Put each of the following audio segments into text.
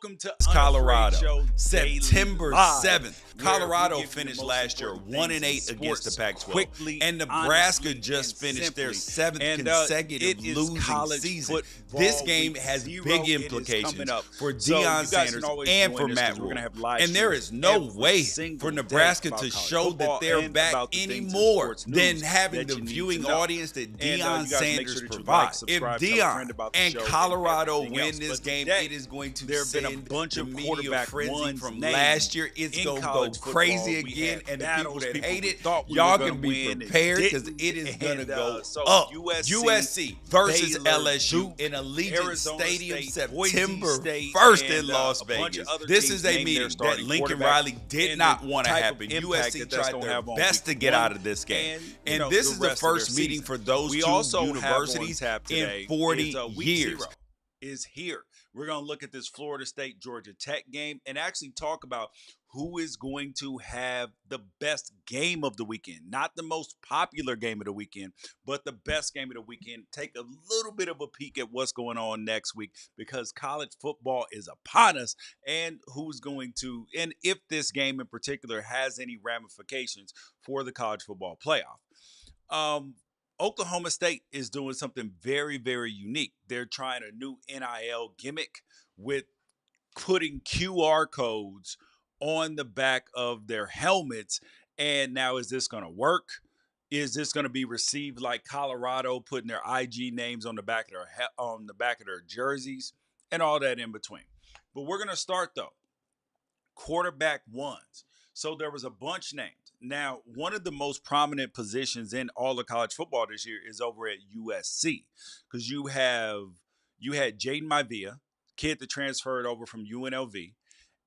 Welcome to Colorado, September 7th. Colorado finished last year 1-8 against the Pac-12, and Nebraska just finished their 7th consecutive losing season. This game has big implications for Deion Sanders and for Matt Rhule. And there is no way for Nebraska to show that they're back any more than having the viewing audience that Deion Sanders provides. If Deion and Colorado win this game, it is going to send a bunch of media frenzy from named last year. It's going to go crazy again, and the people that hate it, y'all can be prepared because it is going to go up. USC versus LSU in Allegiant Stadium, September 1st in Las Vegas. This is a meeting that Lincoln Riley did not want to happen. USC tried their best to get out of this game, and this is the first meeting for those two universities in 40 years. Is here. We're going to look at this Florida State Georgia Tech game and actually talk about who is going to have the best game of the weekend. Not the most popular game of the weekend, but the best game of the weekend. Take a little bit of a peek at what's going on next week because college football is upon us, and who's going to, and if this game in particular has any ramifications for the college football playoff. Oklahoma State is doing something very, very unique. They're trying a new NIL gimmick with putting QR codes on the back of their helmets. And now, is this going to work? Is this going to be received like Colorado putting their IG names on the back of their jerseys and all that in between? But we're going to start though. Quarterback ones. So there was a bunch named. Now, one of the most prominent positions in all of college football this year is over at USC because you had Jaden Maivia, kid that transferred over from UNLV,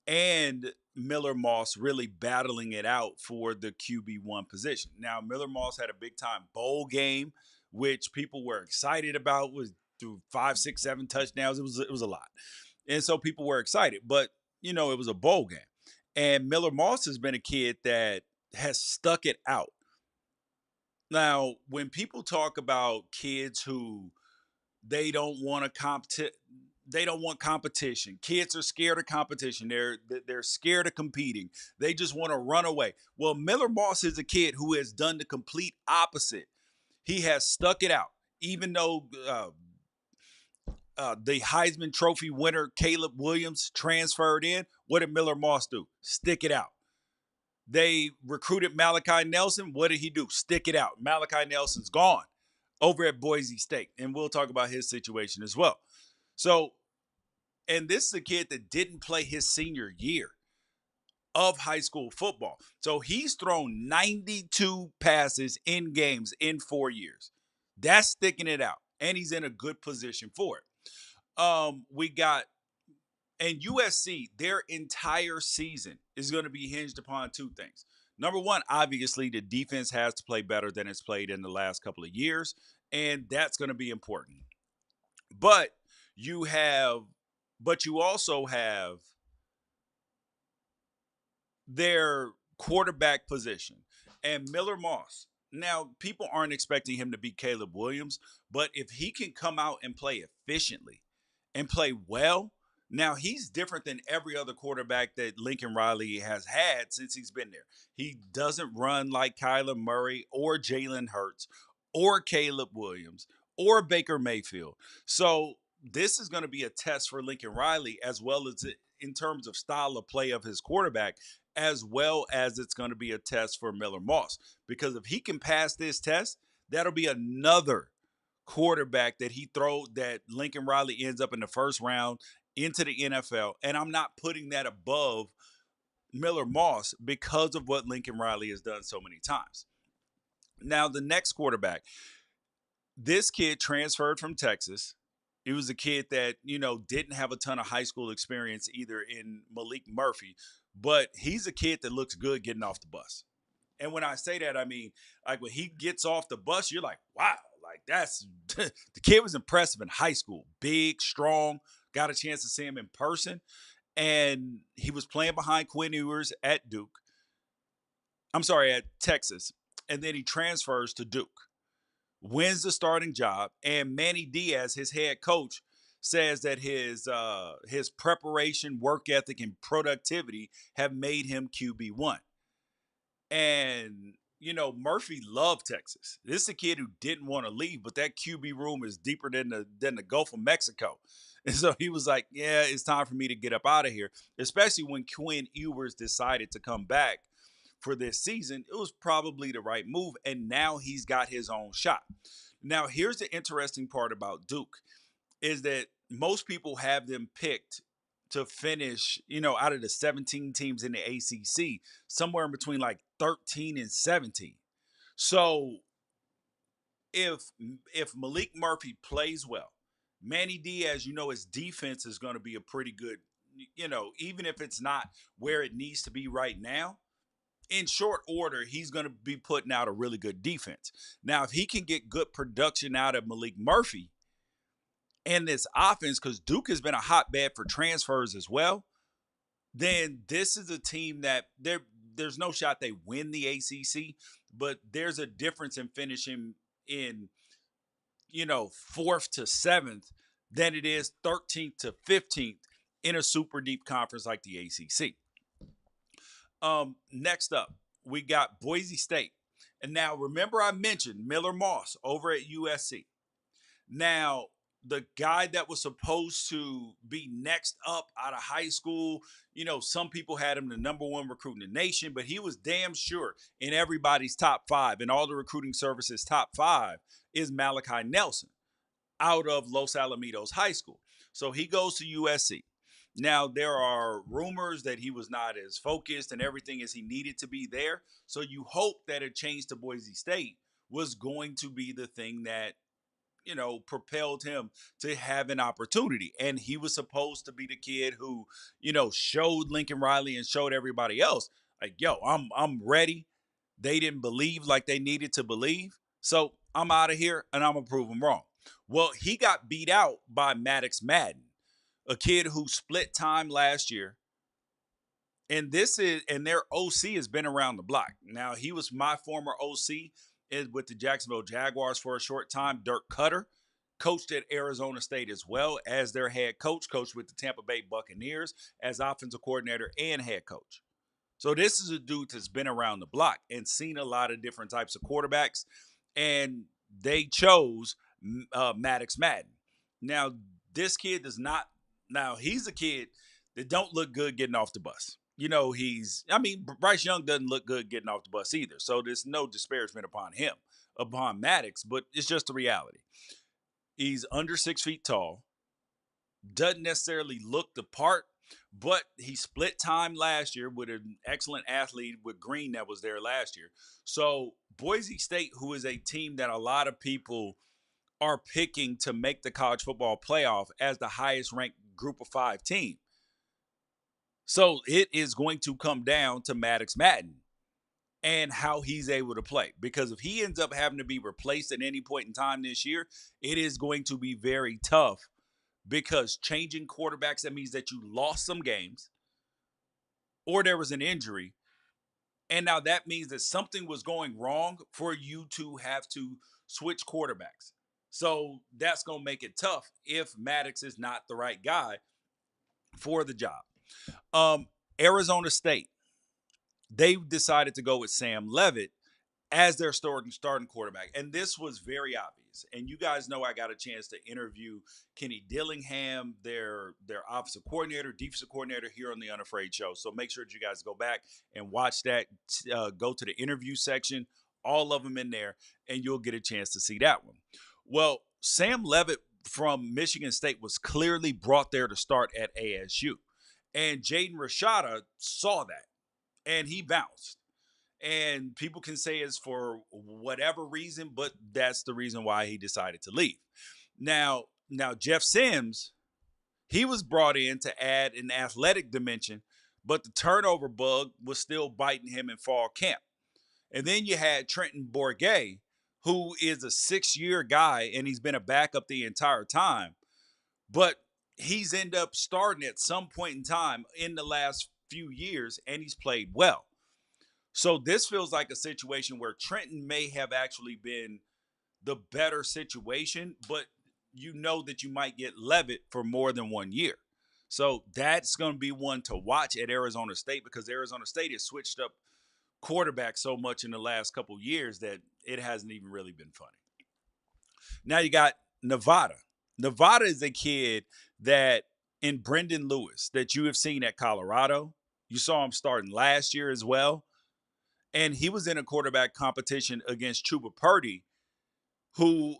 and Miller Moss really battling it out for the QB1 position. Now, Miller Moss had a big-time bowl game, which people were excited about, was through 5, 6, 7 touchdowns. It was a lot. And so people were excited, but, it was a bowl game. And Miller Moss has been a kid that has stuck it out. Now, when people talk about kids who they don't want competition. Kids are scared of competition. They're scared of competing. They just want to run away. Well, Miller Moss is a kid who has done the complete opposite. He has stuck it out, even though the Heisman Trophy winner Caleb Williams transferred in. What did Miller Moss do? Stick it out. They recruited Malachi Nelson. What did he do? Stick it out. Malachi Nelson's gone over at Boise State, and we'll talk about his situation as well. So, and this is a kid that didn't play his senior year of high school football. So he's thrown 92 passes in games in 4 years. That's sticking it out, and he's in a good position for it. And USC, their entire season is going to be hinged upon two things. Number one, obviously, the defense has to play better than it's played in the last couple of years, and that's going to be important. But you also have their quarterback position and Miller Moss. Now, people aren't expecting him to be Caleb Williams, but if he can come out and play efficiently and play well, now he's different than every other quarterback that Lincoln Riley has had since he's been there. He doesn't run like Kyler Murray or Jalen Hurts or Caleb Williams or Baker Mayfield. So this is going to be a test for Lincoln Riley as well as in terms of style of play of his quarterback, as well as it's going to be a test for Miller Moss. Because if he can pass this test, that'll be another quarterback that Lincoln Riley ends up in the first round into the NFL. And I'm not putting that above Miller Moss because of what Lincoln Riley has done so many times. Now, the next quarterback, this kid transferred from Texas. He was a kid that, didn't have a ton of high school experience either in Maalik Murphy, but he's a kid that looks good getting off the bus. And when I say that, I mean, like when he gets off the bus, you're like, wow, like that's the kid was impressive in high school. Big, strong, got a chance to see him in person. And he was playing behind Quinn Ewers at Texas. And then he transfers to Duke, wins the starting job. And Manny Diaz, his head coach, says that his preparation, work ethic, and productivity have made him QB1. And Murphy loved Texas. This is a kid who didn't want to leave, but that QB room is deeper than the Gulf of Mexico. And so he was like, yeah, it's time for me to get up out of here, especially when Quinn Ewers decided to come back for this season. It was probably the right move, and now he's got his own shot. Now, here's the interesting part about Duke is that most people have them picked to finish, out of the 17 teams in the ACC, somewhere in between like 13 and 17. So if Maalik Murphy plays well, Manny Diaz, his defense is going to be a pretty good, even if it's not where it needs to be right now, in short order, he's going to be putting out a really good defense. Now, if he can get good production out of Maalik Murphy and this offense, because Duke has been a hotbed for transfers as well, then this is a team that there's no shot they win the ACC, but there's a difference in finishing in, 4th to 7th than it is 13th to 15th in a super deep conference like the ACC. Next up, we got Boise State. And now, remember I mentioned Miller Moss over at USC. Now, the guy that was supposed to be next up out of high school, some people had him the number 1 recruit in the nation, but he was damn sure in everybody's top 5, and all the recruiting services top 5 is Malachi Nelson out of Los Alamitos High School. So he goes to USC. Now, there are rumors that he was not as focused and everything as he needed to be there. So you hope that a change to Boise State was going to be the thing that, propelled him to have an opportunity. And he was supposed to be the kid who, showed Lincoln Riley and showed everybody else, like, yo, I'm ready. They didn't believe like they needed to believe. So I'm out of here and I'm going to prove them wrong. Well, he got beat out by Maddux Madsen, a kid who split time last year. And their OC has been around the block. Now, he was my former OC with the Jacksonville Jaguars for a short time. Dirk Cutter coached at Arizona State as well as their head coach, coached with the Tampa Bay Buccaneers as offensive coordinator and head coach. So this is a dude that's been around the block and seen a lot of different types of quarterbacks. And they chose Maddux Madsen. Now, this kid does not. Now, he's a kid that don't look good getting off the bus. Bryce Young doesn't look good getting off the bus either. So there's no disparagement upon Maddux, but it's just the reality. He's under 6 feet tall, doesn't necessarily look the part, but he split time last year with an excellent athlete with Green that was there last year. So Boise State, who is a team that a lot of people are picking to make the college football playoff as the highest ranked group of 5 team. So it is going to come down to Maddux Madsen and how he's able to play. Because if he ends up having to be replaced at any point in time this year, it is going to be very tough, because changing quarterbacks, that means that you lost some games or there was an injury. And now that means that something was going wrong for you to have to switch quarterbacks. So that's going to make it tough if Maddux is not the right guy for the job. Arizona State, they decided to go with Sam Leavitt as their starting quarterback. And this was very obvious. And you guys know I got a chance to interview Kenny Dillingham, their offensive coordinator, defensive coordinator here on the Unafraid Show. So make sure that you guys go back and watch that. Go to the interview section, all of them in there, and you'll get a chance to see that one. Well, Sam Leavitt from Michigan State was clearly brought there to start at ASU. And Jaden Rashada saw that, and he bounced. And people can say it's for whatever reason, but that's the reason why he decided to leave. Now Jeff Sims, he was brought in to add an athletic dimension, but the turnover bug was still biting him in fall camp. And then you had Trenton Bourguet, who is a 6-year guy, and he's been a backup the entire time. But he's ended up starting at some point in time in the last few years, and he's played well. So this feels like a situation where Trenton may have actually been the better situation, but you know that you might get Leavitt for more than 1 year. So that's going to be one to watch at Arizona State, because Arizona State has switched up quarterback so much in the last couple years that it hasn't even really been funny. Now you got Nevada. Nevada is a kid that in Brendon Lewis that you have seen at Colorado. You saw him starting last year as well. And he was in a quarterback competition against Chuba Purdy, who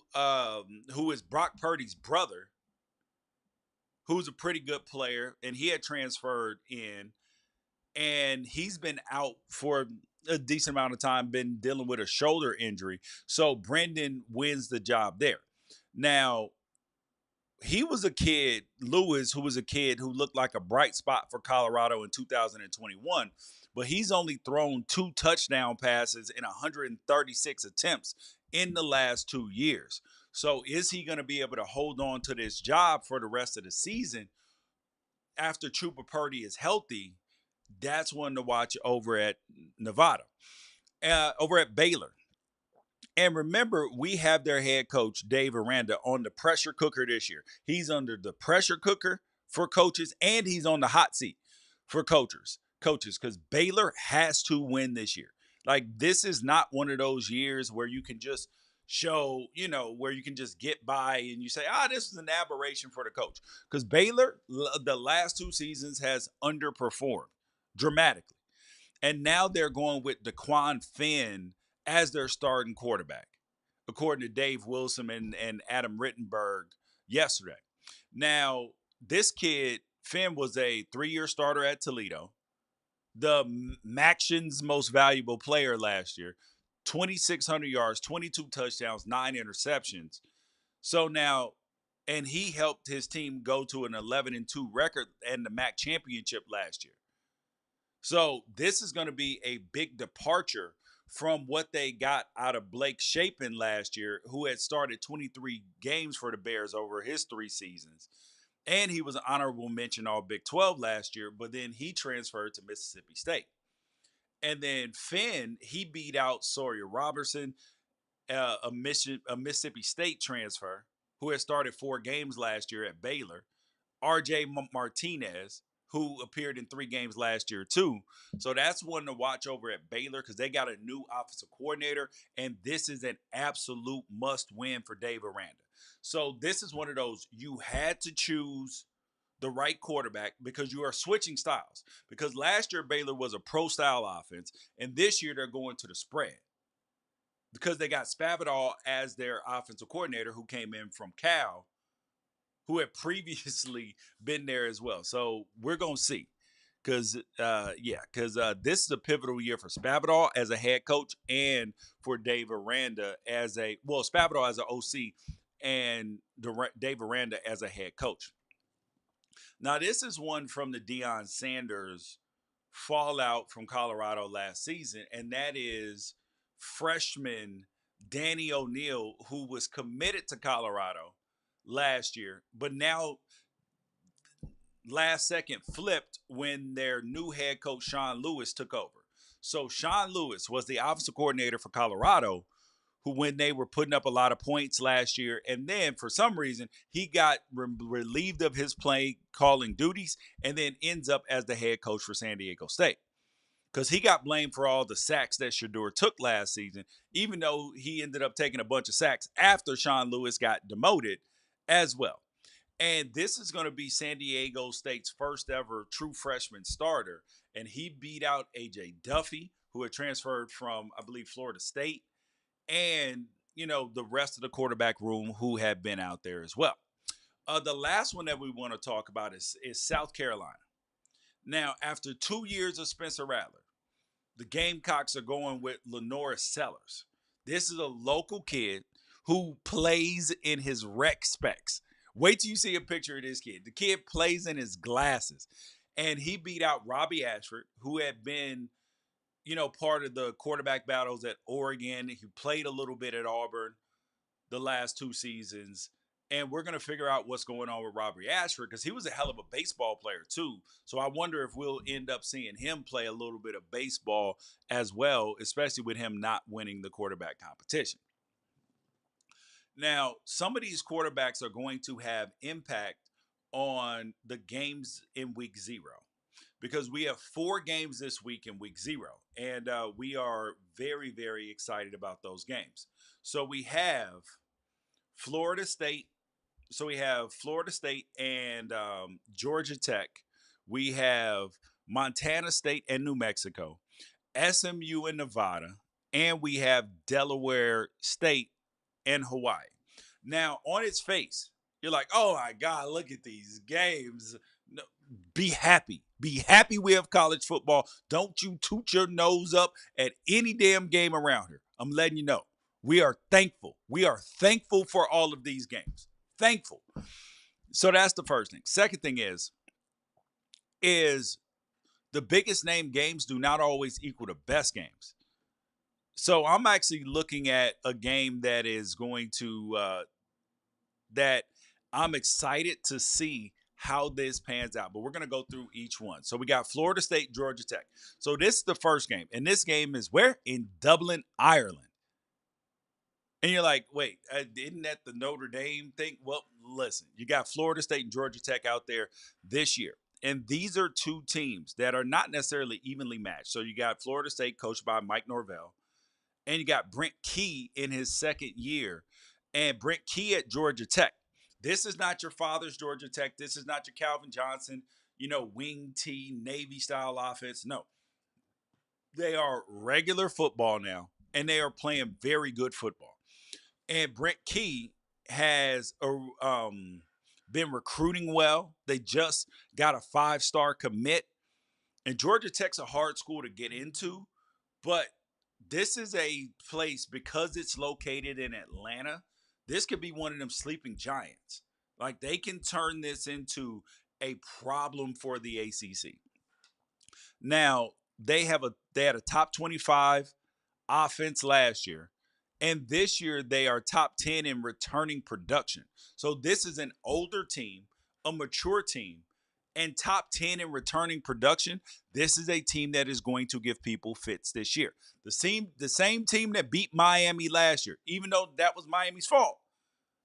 is Brock Purdy's brother, who's a pretty good player, and he had transferred in, and he's been out for a decent amount of time, been dealing with a shoulder injury. So Brendon wins the job there. Now, he was a kid, Lewis, who was a kid who looked like a bright spot for Colorado in 2021, but he's only thrown 2 touchdown passes in 136 attempts in the last 2 years. So is he going to be able to hold on to this job for the rest of the season after Chuba Purdy is healthy? That's one to watch over at Nevada. Over at Baylor. And remember, we have their head coach, Dave Aranda, on the pressure cooker this year. He's under the pressure cooker for coaches, and he's on the hot seat for coaches, because Baylor has to win this year. Like, this is not one of those years where you can just show, where you can just get by and you say, this is an aberration for the coach. Because Baylor, the last 2 seasons, has underperformed dramatically. And now they're going with Dequan Finn as their starting quarterback, according to Dave Wilson and Adam Rittenberg yesterday. Now, this kid, Finn, was a 3-year starter at Toledo, the Maction's most valuable player last year, 2,600 yards, 22 touchdowns, 9 interceptions. So now, and he helped his team go to an 11-2 record and the MAC championship last year. So this is going to be a big departure from what they got out of Blake Shapen last year, who had started 23 games for the Bears over his 3 seasons. And he was an honorable mention all Big 12 last year, but then he transferred to Mississippi State. And then Finn, he beat out Sawyer Robertson, a Mississippi State transfer, who had started 4 games last year at Baylor, R.J. Martinez, who appeared in 3 games last year too. So that's one to watch over at Baylor, because they got a new offensive coordinator, and this is an absolute must-win for Dave Aranda. So this is one of those, you had to choose the right quarterback because you are switching styles. Because last year Baylor was a pro-style offense, and this year they're going to the spread, because they got Spavital as their offensive coordinator, who came in from Cal, who had previously been there as well. So we're going to see. Because this is a pivotal year for Spavital as a head coach and for Dave Aranda as Spavital as an OC and Dave Aranda as a head coach. Now, this is one from the Deion Sanders fallout from Colorado last season, and that is freshman Danny O'Neal, who was committed to Colorado last year, but now last second flipped when their new head coach Sean Lewis took over. So Sean Lewis was the offensive coordinator for Colorado, who, when they were putting up a lot of points last year, and then for some reason he got relieved of his play calling duties, and then ends up as the head coach for San Diego State, because he got blamed for all the sacks that Shedeur took last season, even though he ended up taking a bunch of sacks after Sean Lewis got demoted as well. And this is going to be San Diego State's first ever true freshman starter. And he beat out A.J. Duffy, who had transferred from, I believe, Florida State. And, the rest of the quarterback room who had been out there as well. The last one that we want to talk about is South Carolina. Now, after 2 years of Spencer Rattler, the Gamecocks are going with LaNorris Sellers. This is a local kid who plays in his rec specs. Wait till you see a picture of this kid. The kid plays in his glasses. And he beat out Robbie Ashford, who had been, part of the quarterback battles at Oregon. He played a little bit at Auburn the last 2 seasons. And we're going to figure out what's going on with Robbie Ashford, because he was a hell of a baseball player too. So I wonder if we'll end up seeing him play a little bit of baseball as well, especially with him not winning the quarterback competition. Now, some of these quarterbacks are going to have impact on the games in week 0 because we have 4 games this week in week 0. And we are very, very excited about those games. So we have Florida State. So we have Florida State and Georgia Tech. We have Montana State and New Mexico, SMU and Nevada, and we have Delaware State and Hawaii. Now, on its face, you're like, oh my God, look at these games. No, be happy. Be happy we have college football. Don't you toot your nose up at any damn game around here. I'm letting you know. We are thankful. We are thankful for all of these games. Thankful. So that's the first thing. Second thing is the biggest name games do not always equal the best games. So I'm actually looking at a game that is going to that I'm excited to see how this pans out. But we're going to go through each one. So we got Florida State, Georgia Tech. So this is the first game. And this game is where? In Dublin, Ireland. And you're like, wait, isn't that the Notre Dame thing? Well, listen, you got Florida State and Georgia Tech out there this year. And these are two teams that are not necessarily evenly matched. So you got Florida State coached by Mike Norvell. And you got Brent Key in his second year. And Brent Key at Georgia Tech. This is not your father's Georgia Tech. This is not your Calvin Johnson, wing T, Navy-style offense. No. They are regular football now. And they are playing very good football. And Brent Key has been recruiting well. They just got a 5-star commit. And Georgia Tech's a hard school to get into. But this is a place, because it's located in Atlanta, this could be one of them sleeping giants. Like, they can turn this into a problem for the ACC. Now, they had a top 25 offense last year. And this year, they are top 10 in returning production. So this is an older team, a mature team, and top 10 in returning production. This is a team that is going to give people fits this year. The same team that beat Miami last year, even though that was Miami's fault,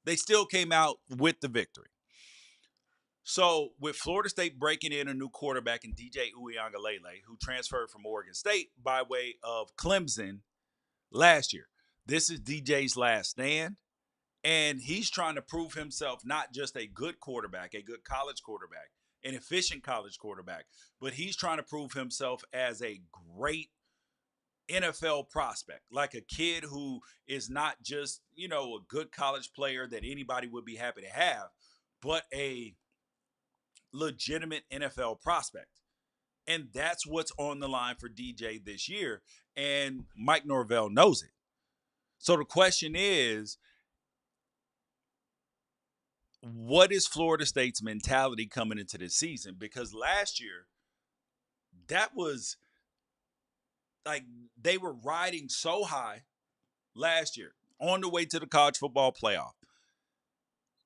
they still came out with the victory. So with Florida State breaking in a new quarterback in DJ Uiagalelei, who transferred from Oregon State by way of Clemson last year. This is DJ's last stand, and he's trying to prove himself not just a good quarterback, a good college quarterback, an efficient college quarterback, but he's trying to prove himself as a great NFL prospect, like a kid who is not just, a good college player that anybody would be happy to have, but a legitimate NFL prospect. And that's what's on the line for DJ this year, and Mike Norvell knows it. So the question is, what is Florida State's mentality coming into this season? Because last year, that was like they were riding so high last year on the way to the college football playoff.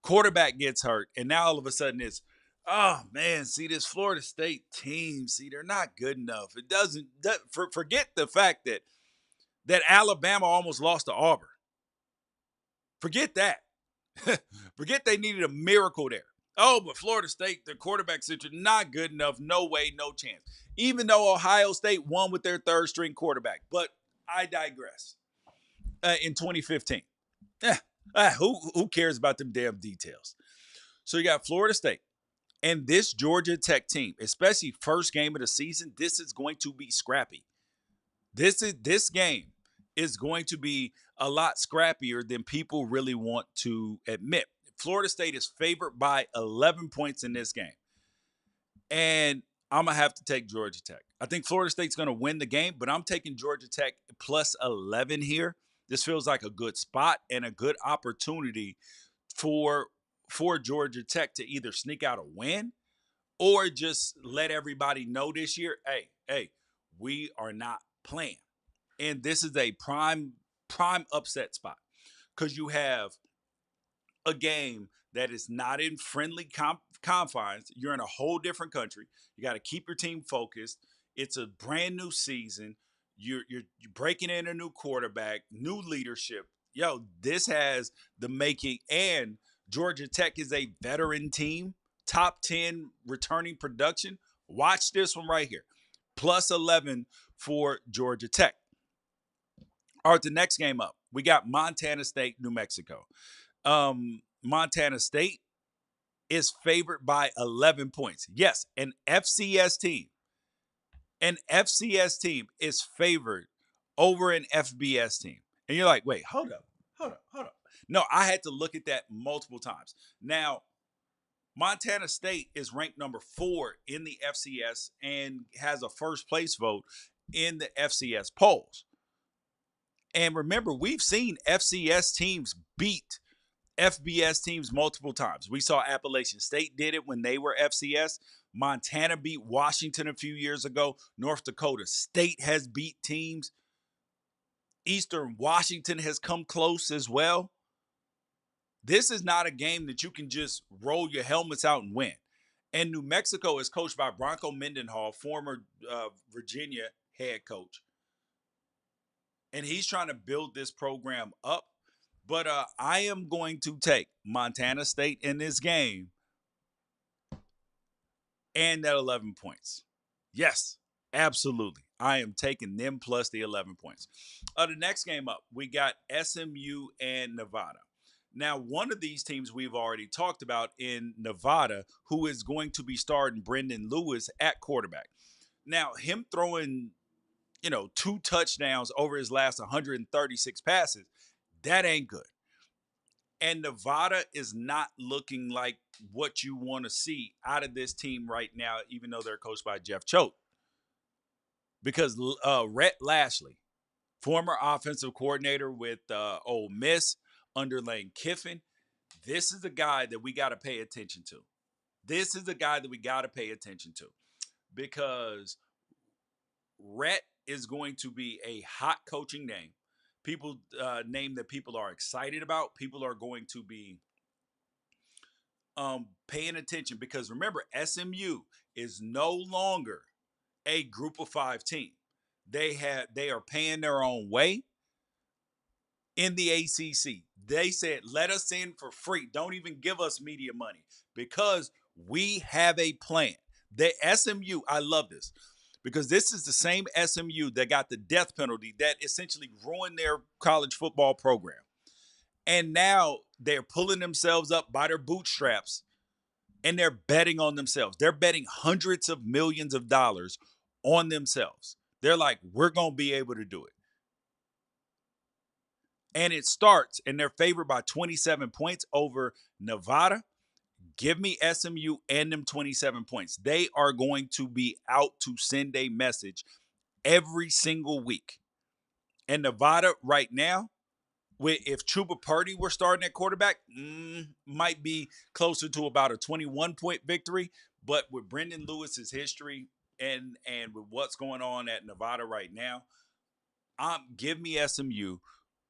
Quarterback gets hurt, and now all of a sudden it's, oh man, see this Florida State team, they're not good enough. It doesn't forget the fact that Alabama almost lost to Auburn. Forget that. Forget they needed a miracle there. Oh, but Florida State, their quarterback situation, not good enough. No way, no chance. Even though Ohio State won with their third-string quarterback. But I digress. In 2015. Who cares about them damn details? So you got Florida State. And this Georgia Tech team, especially first game of the season, this is going to be scrappy. This game is going to be a lot scrappier than people really want to admit. Florida State is favored by 11 points in this game. And I'm going to have to take Georgia Tech. I think Florida State's going to win the game, but I'm taking Georgia Tech plus 11 here. This feels like a good spot and a good opportunity for Georgia Tech to either sneak out a win or just let everybody know this year, hey, we are not playing. And this is a prime upset spot because you have a game that is not in friendly confines. You're in a whole different country. You got to keep your team focused. It's a brand new season. You're breaking in a new quarterback, new leadership. this has the making, and Georgia Tech is a veteran team, top 10 returning production. Watch this one right here. Plus 11 for Georgia Tech. All right, the next game up, we got Montana State, New Mexico. Montana State is favored by 11 points. Yes, an FCS team. An FCS team is favored over an FBS team. And you're like, wait, hold up. No, I had to look at that multiple times. Now, Montana State is ranked number 4 in the FCS and has a first place vote in the FCS polls. And remember, we've seen FCS teams beat FBS teams multiple times. We saw Appalachian State did it when they were FCS. Montana beat Washington a few years ago. North Dakota State has beat teams. Eastern Washington has come close as well. This is not a game that you can just roll your helmets out and win. And New Mexico is coached by Bronco Mendenhall, former Virginia head coach. And he's trying to build this program up. But I am going to take Montana State in this game and that 11 points. Yes, absolutely. I am taking them plus the 11 points. The next game up, we got SMU and Nevada. Now, one of these teams we've already talked about in Nevada, who is going to be starting Brendon Lewis at quarterback. Now, him throwing, 2 touchdowns over his last 136 passes, that ain't good. And Nevada is not looking like what you want to see out of this team right now, even though they're coached by Jeff Choate. Because Rhett Lashley, former offensive coordinator with Ole Miss under Lane Kiffin, this is a guy that we got to pay attention to. Because Rhett is going to be a hot coaching name. Name that people are excited about. People are going to be paying attention because remember, SMU is no longer a group of 5 team. They are paying their own way in the ACC. They said, let us in for free. Don't even give us media money because we have a plan. The SMU, I love this. Because this is the same SMU that got the death penalty that essentially ruined their college football program. And now they're pulling themselves up by their bootstraps and they're betting on themselves. They're betting hundreds of millions of dollars on themselves. They're like, we're going to be able to do it. And it starts, and they're favored by 27 points over Nevada. Give me SMU and them 27 points. They are going to be out to send a message every single week. And Nevada right now, if Chuba Purdy were starting at quarterback, might be closer to about a 21-point victory. But with Brendon Lewis's history and with what's going on at Nevada right now, give me SMU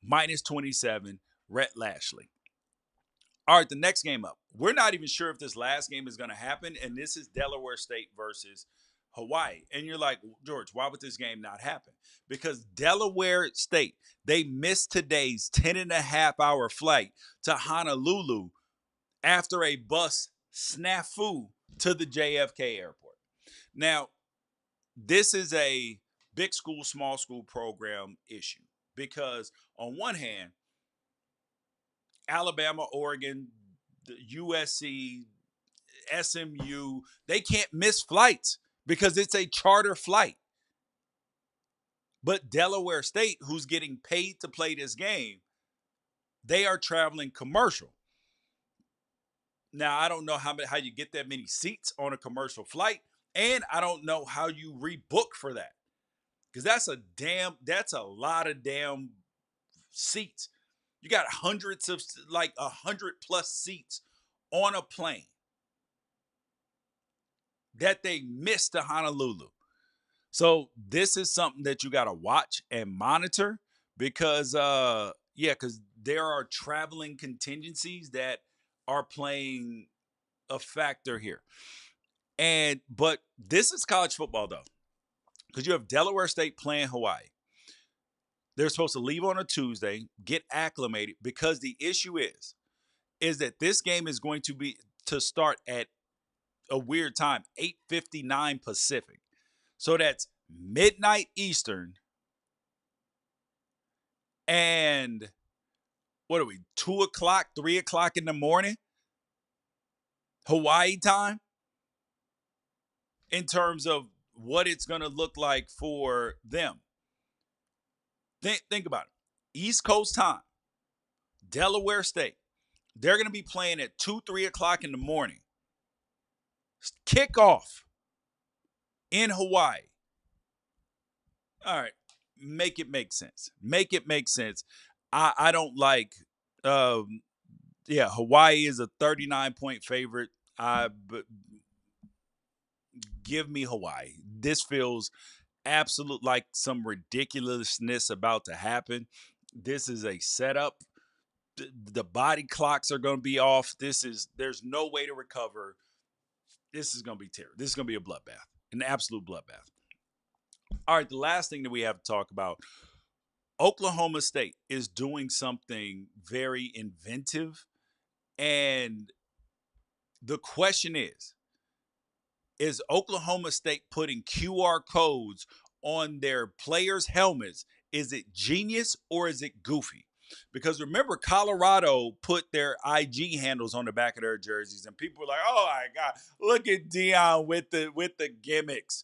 minus 27, Rhett Lashley. All right, the next game up. We're not even sure if this last game is going to happen, and this is Delaware State versus Hawaii. And you're like, George, why would this game not happen? Because Delaware State, they missed today's 10.5-hour flight to Honolulu after a bus snafu to the JFK airport. Now, this is a big school, small school program issue because on one hand, Alabama, Oregon, the USC, SMU, they can't miss flights because it's a charter flight. But Delaware State, who's getting paid to play this game, they are traveling commercial. Now, I don't know how you get that many seats on a commercial flight, and I don't know how you rebook for that because that's a lot of damn seats. You got hundreds of, like 100+ seats on a plane that they missed to Honolulu. So this is something that you got to watch and monitor because, because there are traveling contingencies that are playing a factor here. But this is college football though, because you have Delaware State playing Hawaii. They're supposed to leave on a Tuesday, get acclimated, because the issue is that this game is going to start at a weird time, 8:59 Pacific. So that's midnight Eastern. And what are we, 2 o'clock, 3 o'clock in the morning? Hawaii time? In terms of what it's going to look like for them. Think about it. East Coast time, Delaware State. They're going to be playing at 2, 3 o'clock in the morning. Kickoff in Hawaii. All right. Make it make sense. Make it make sense. I don't like, Hawaii is a 39-point favorite. But give me Hawaii. This feels absolute like some ridiculousness about to happen. This is a setup. The body clocks are going to be off. There's no way to recover. This is going to be terrible. This is going to be a bloodbath, an absolute bloodbath. All right, the last thing that we have to talk about, Oklahoma State is doing something very inventive. And the question is Oklahoma State putting QR codes on their players' helmets? Is it genius or is it goofy? Because remember, Colorado put their IG handles on the back of their jerseys, and people were like, "Oh my God, look at Deion with the gimmicks."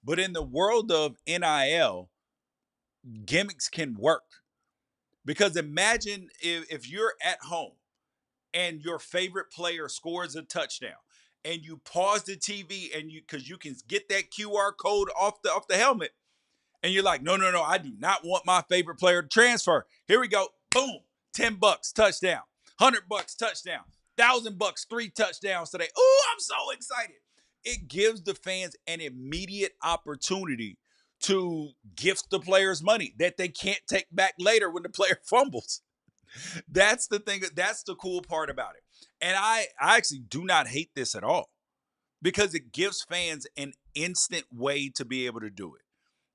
But in the world of NIL, gimmicks can work. Because imagine if you're at home and your favorite player scores a touchdown, and you pause the TV and because you can get that QR code off the helmet, and you're like, no, I do not want my favorite player to transfer. Here we go. Boom. $10 touchdown. $100 touchdown. $1,000 3 touchdowns today. Oh, I'm so excited. It gives the fans an immediate opportunity to gift the players money that they can't take back later when the player fumbles. That's the thing. That's the cool part about it. And I actually do not hate this at all, because it gives fans an instant way to be able to do it.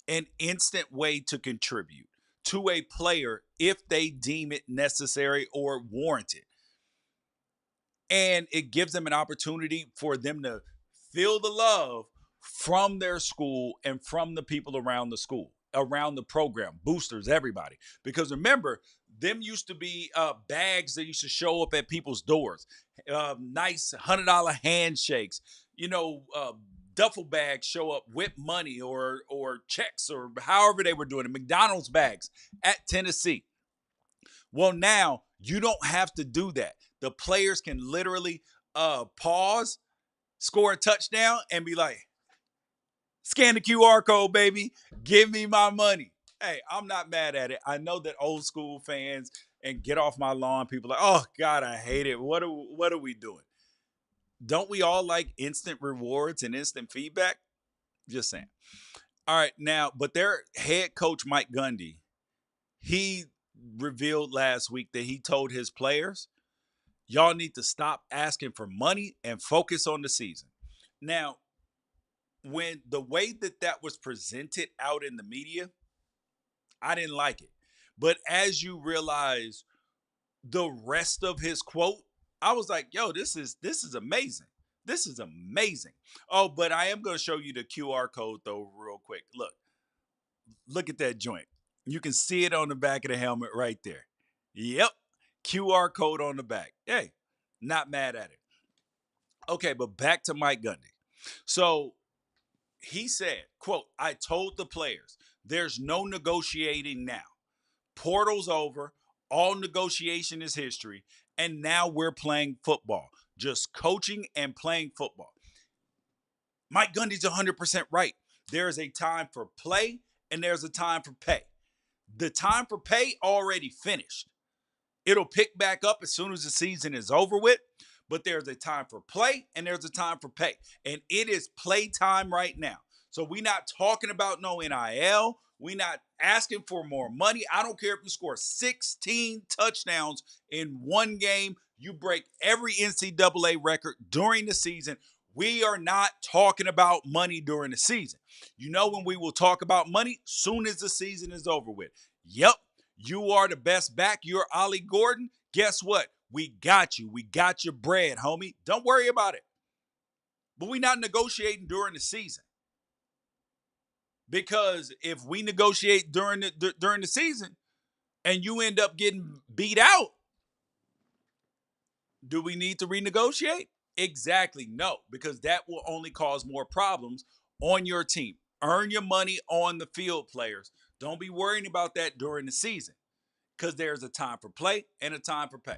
An instant way to contribute to a player if they deem it necessary or warranted. And it gives them an opportunity for them to feel the love from their school and from the people around the school, around the program, boosters, everybody. Because remember, them used to be bags that used to show up at people's doors, nice $100 handshakes, duffel bags show up with money or checks or however they were doing it, McDonald's bags at Tennessee. Well, now you don't have to do that. The players can literally pause, score a touchdown, and be like, scan the QR code, baby. Give me my money. Hey, I'm not mad at it. I know that old school fans and get off my lawn people are like, oh, God, I hate it. What are we doing? Don't we all like instant rewards and instant feedback? Just saying. All right, now, but their head coach, Mike Gundy, he revealed last week that he told his players, y'all need to stop asking for money and focus on the season. Now, when the way that was presented out in the media, I didn't like it. But as you realize the rest of his quote, I was like, yo, this is amazing. This is amazing. Oh, but I am going to show you the QR code, though, real quick. Look at that joint. You can see it on the back of the helmet right there. Yep. QR code on the back. Hey, not mad at it. Okay, but back to Mike Gundy. So he said, quote, I told the players, there's no negotiating now. Portal's over. All negotiation is history. And now we're playing football. Just coaching and playing football. Mike Gundy's 100% right. There is a time for play and there's a time for pay. The time for pay already finished. It'll pick back up as soon as the season is over with. But there's a time for play and there's a time for pay. And it is play time right now. So we're not talking about no NIL. We're not asking for more money. I don't care if you score 16 touchdowns in one game. You break every NCAA record during the season. We are not talking about money during the season. You know when we will talk about money? Soon as the season is over with. Yep, you are the best back. You're Ollie Gordon. Guess what? We got you. We got your bread, homie. Don't worry about it. But we're not negotiating during the season. Because if we negotiate during the season and you end up getting beat out, do we need to renegotiate? Exactly, no, because that will only cause more problems on your team. Earn your money on the field, players. Don't be worrying about that during the season because there's a time for play and a time for pay.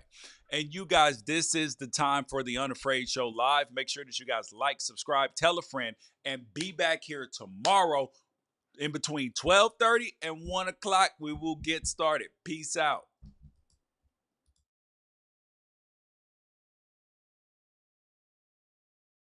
And you guys, this is the time for the Unafraid Show live. Make sure that you guys like, subscribe, tell a friend, and be back here tomorrow in between 12:30 and 1 o'clock. We will get started. Peace out.